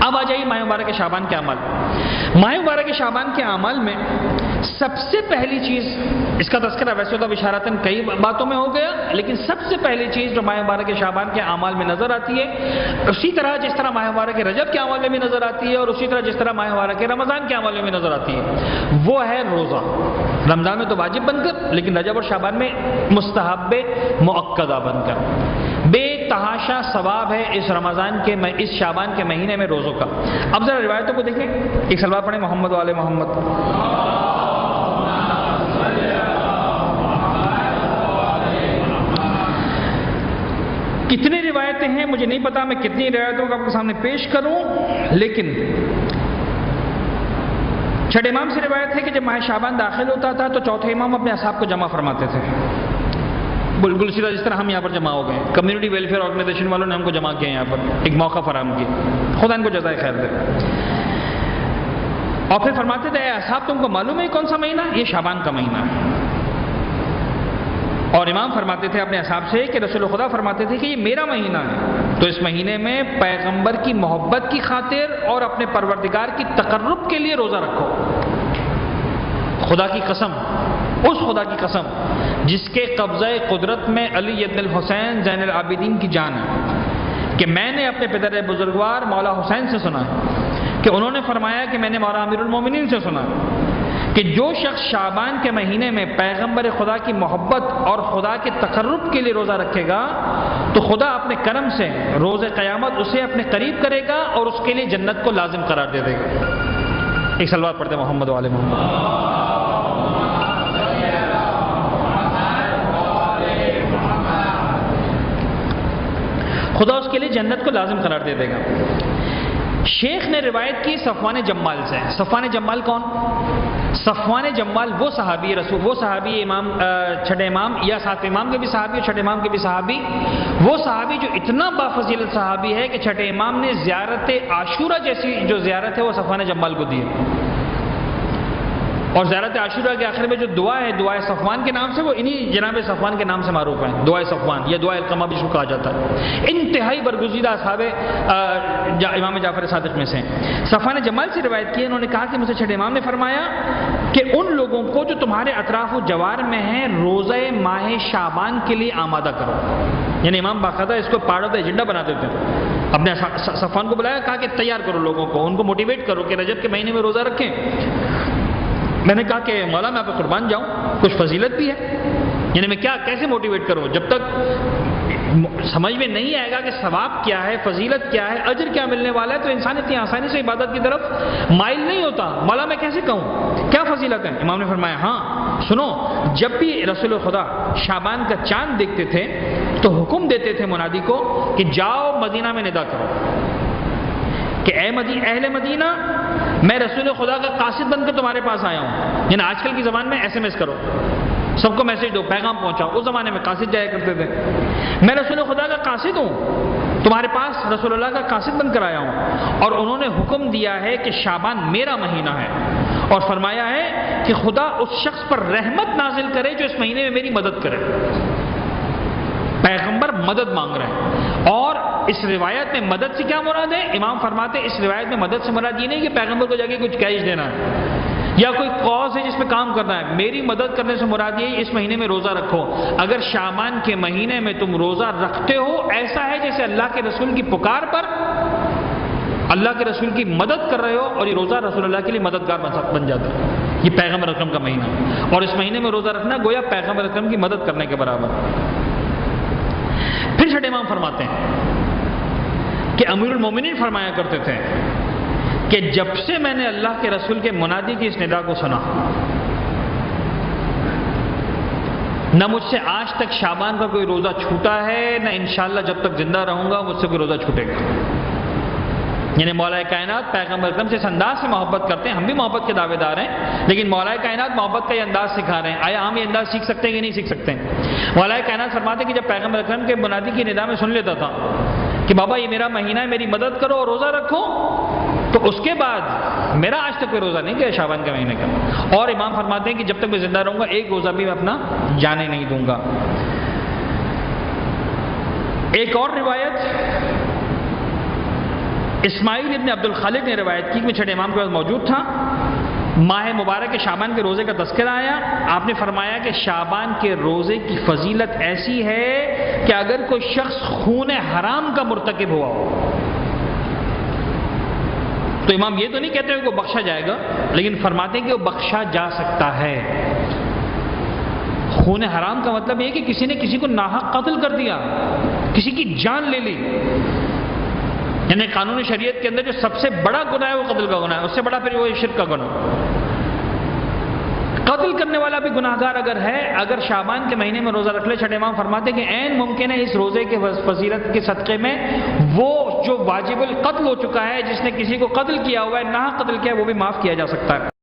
اب آ جائیے ماہ مبارک شعبان کے اعمال. ماہ مبارک شعبان کے اعمال میں سب سے پہلی چیز، اس کا تذکرہ ویسے تو اشارتاً کئی باتوں میں ہو گیا، لیکن سب سے پہلی چیز جو ماہ مبارک شعبان کے اعمال میں نظر آتی ہے، اسی طرح جس طرح ماہ مبارک رجب کے اعمال میں بھی نظر آتی ہے، اور اسی طرح جس طرح ماہ مبارک رمضان کے اعمال میں بھی نظر آتی ہے، وہ ہے روزہ. رمضان میں تو واجب بن کر، لیکن رجب اور شعبان میں مستحب مؤکدہ بن کر. بے تحاشا ثواب ہے اس شعبان کے مہینے میں روزوں کا. اب ذرا روایتوں کو دیکھیں. ایک صلوات پڑھیں محمد و آل محمد. کتنی روایتیں ہیں مجھے نہیں پتا، میں کتنی روایتوں کو آپ کے سامنے پیش کروں، لیکن چھٹے امام سے روایت ہے کہ جب ماہ شعبان داخل ہوتا تھا تو چوتھے امام اپنے اصحاب کو جمع فرماتے تھے. بالکل سیدھا جس طرح ہم یہاں پر جمع ہو گئے، کمیونٹی ویلفیئر آرگنائزیشن والوں نے ہم کو جمع کیا یہاں پر، ایک موقع فراہم کیا، خدا ان کو جزائے خیر دے. اور پھر فرماتے تھے اے اصحاب تم کو معلوم ہے کون سا مہینہ؟ یہ شعبان کا مہینہ ہے. اور امام فرماتے تھے اپنے اصحاب سے کہ رسول خدا فرماتے تھے کہ یہ میرا مہینہ ہے، تو اس مہینے میں پیغمبر کی محبت کی خاطر اور اپنے پروردگار کی تقرب کے لیے روزہ رکھو. خدا کی قسم، اس خدا کی قسم جس کے قبضہ قدرت میں علی ابن الحسین زین العابدین کی جان ہے، کہ میں نے اپنے پدر بزرگوار مولا حسین سے سنا کہ انہوں نے فرمایا کہ میں نے مولا امیر المومنین سے سنا کہ جو شخص شعبان کے مہینے میں پیغمبر خدا کی محبت اور خدا کے تقرب کے لیے روزہ رکھے گا تو خدا اپنے کرم سے روز قیامت اسے اپنے قریب کرے گا اور اس کے لیے جنت کو لازم قرار دے دے گا. ایک صلوات پڑھتے محمد و آل محمد. خدا اس کے لیے جنت کو لازم قرار دے دے گا. شیخ نے روایت کی صفوان جمال سے. صفوان جمال کون؟ صفوان جمال وہ صحابی رسول، وہ صحابی امام چھٹے امام یا ساتویں امام کے بھی صحابی اور چھٹے امام کے بھی صحابی، وہ صحابی جو اتنا بافضیلت صحابی ہے کہ چھٹے امام نے زیارت عاشورہ جیسی جو زیارت ہے وہ صفوان جمال کو دی ہے. اور زیارت عاشورہ کے آخر میں جو دعا ہے دعائے صفوان کے نام سے، وہ انہی جناب صفوان کے نام سے معروف ہے، دعائے صفوان یا دعائے القمہ بھی اس کو کہا جاتا ہے. انتہائی برگزیدہ اصحاب امام جعفر صادق میں سے. صفوان جمال سے روایت کی، انہوں نے کہا کہ مجھ سے چھٹے امام نے فرمایا کہ ان لوگوں کو جو تمہارے اطراف و جوار میں ہیں روزہ ماہ شعبان کے لیے آمادہ کرو. یعنی امام باقاعدہ اس کو پارٹ آف دا ایجنڈا بنا دیتے ہیں. اپنے صفوان کو بلایا، کہا کہ تیار کرو لوگوں کو، ان کو موٹیویٹ کرو کہ رجب کے مہینے میں روزہ رکھیں. میں نے کہا کہ مولا میں آپ کو قربان جاؤں، کچھ فضیلت بھی ہے، یعنی میں کیسے موٹیویٹ کروں؟ جب تک سمجھ میں نہیں آئے گا کہ ثواب کیا ہے، فضیلت کیا ہے، اجر کیا ملنے والا ہے، تو انسان اتنی آسانی سے عبادت کی طرف مائل نہیں ہوتا. مولا میں کیسے کہوں کیا فضیلت ہے؟ امام نے فرمایا ہاں سنو، جب بھی رسول خدا شعبان کا چاند دیکھتے تھے تو حکم دیتے تھے منادی کو کہ جاؤ مدینہ میں ندا کرو کہ اے اہل مدینہ، میں رسول خدا کا قاصد بن کر تمہارے پاس آیا ہوں. یعنی آج کل کی زبان میں SMS کرو، سب کو میسج دو، پیغام پہنچاؤ. اس زمانے میں قاصد جایا کرتے تھے. میں رسول خدا کا قاصد ہوں، تمہارے پاس رسول اللہ کا قاصد بن کر آیا ہوں. اور انہوں نے حکم دیا ہے کہ شعبان میرا مہینہ ہے، اور فرمایا ہے کہ خدا اس شخص پر رحمت نازل کرے جو اس مہینے میں میری مدد کرے. پیغمبر مدد مانگ رہے ہیں. اور اس روایت میں مدد سے کیا مراد ہے؟ امام فرماتے ہیں اس روایت میں مدد سے مراد یہ نہیں کہ پیغمبر کو جا کے کچھ کیش دینا ہے یا کوئی کاز ہے جس پہ کام کرنا ہے. میری مدد کرنے سے مراد یہ اس مہینے میں روزہ رکھو. اگر شعبان کے مہینے میں تم روزہ رکھتے ہو، ایسا ہے جیسے اللہ کے رسول کی پکار پر اللہ کے رسول کی مدد کر رہے ہو، اور یہ روزہ رسول اللہ کے لیے مددگار بن جاتا ہے. یہ پیغمبر اکرم کا مہینہ، اور اس مہینے میں روزہ رکھنا گویا پیغمبر اکرم کی مدد کرنے کے برابر. پھر چھٹے امام فرماتے ہیں کہ امیر المومنین فرمایا کرتے تھے کہ جب سے میں نے اللہ کے رسول کے منادی کی اس ندا کو سنا، نہ مجھ سے آج تک شعبان کا کوئی روزہ چھوٹا ہے، نہ انشاءاللہ جب تک زندہ رہوں گا مجھ سے کوئی روزہ چھوٹے گا. یعنی مولا کائنات پیغمبر اکرم سے اس انداز سے محبت کرتے ہیں. ہم بھی محبت کے دعوے دار ہیں، لیکن مولا کائنات محبت کا یہ انداز سکھا رہے ہیں. آیا ہم یہ انداز سیکھ سکتے ہیں کہ نہیں سیکھ سکتے ہیں؟ مولا کائنات فرماتے ہیں کہ جب پیغمبر اکرم کے منادی کی ندا میں سن لیتا تھا کہ بابا یہ میرا مہینہ ہے، میری مدد کرو اور روزہ رکھو، تو اس کے بعد میرا آج تک کوئی روزہ نہیں کیا شعبان کے مہینے کا. اور امام فرماتے ہیں کہ جب تک میں زندہ رہوں گا ایک روزہ بھی میں اپنا جانے نہیں دوں گا. ایک اور روایت اسماعیل ابن عبد الخالق نے روایت کی کہ میں چھٹے امام کے پاس موجود تھا، ماہ مبارک شعبان کے روزے کا تذکرہ آیا، آپ نے فرمایا کہ شعبان کے روزے کی فضیلت ایسی ہے کہ اگر کوئی شخص خون حرام کا مرتکب ہوا ہو، تو امام یہ تو نہیں کہتے کہ وہ بخشا جائے گا، لیکن فرماتے ہیں کہ وہ بخشا جا سکتا ہے۔ خون حرام کا مطلب یہ کہ کسی نے کسی کو ناحق قتل کر دیا، کسی کی جان لے لی، یعنی قانون شریعت کے اندر جو سب سے بڑا گناہ ہے وہ قتل کا گناہ ہے، اس سے بڑا پھر وہ شرک کا گناہ۔ قتل کرنے والا بھی گناہ گار اگر ہے، اگر شعبان کے مہینے میں روزہ رکھ لے، چھٹے امام فرماتے ہیں کہ عین ممکن ہے اس روزے کے فضیلت کے صدقے میں وہ جو واجب القتل ہو چکا ہے، جس نے کسی کو قتل کیا ہوا ہے، ناحق قتل کیا ہے، وہ بھی معاف کیا جا سکتا ہے۔